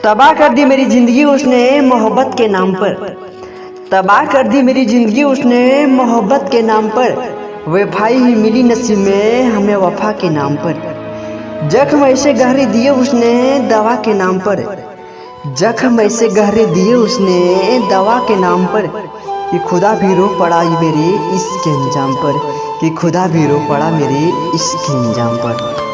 तबाह कर दी मेरी जिंदगी उसने मोहब्बत के नाम पर, तबाह कर दी मेरी जिंदगी उसने मोहब्बत के नाम पर। बेवफाई ही मिली नसीब में हमें वफा के नाम पर। जख्म ऐसे गहरे दिए उसने दवा के नाम पर, जख्म ऐसे गहरे दिए उसने दवा के नाम पर कि खुदा भी रो पड़ा मेरे इश्क के अंजाम पर, कि खुदा भी रो पड़ा मेरे इश्क के अंजाम पर।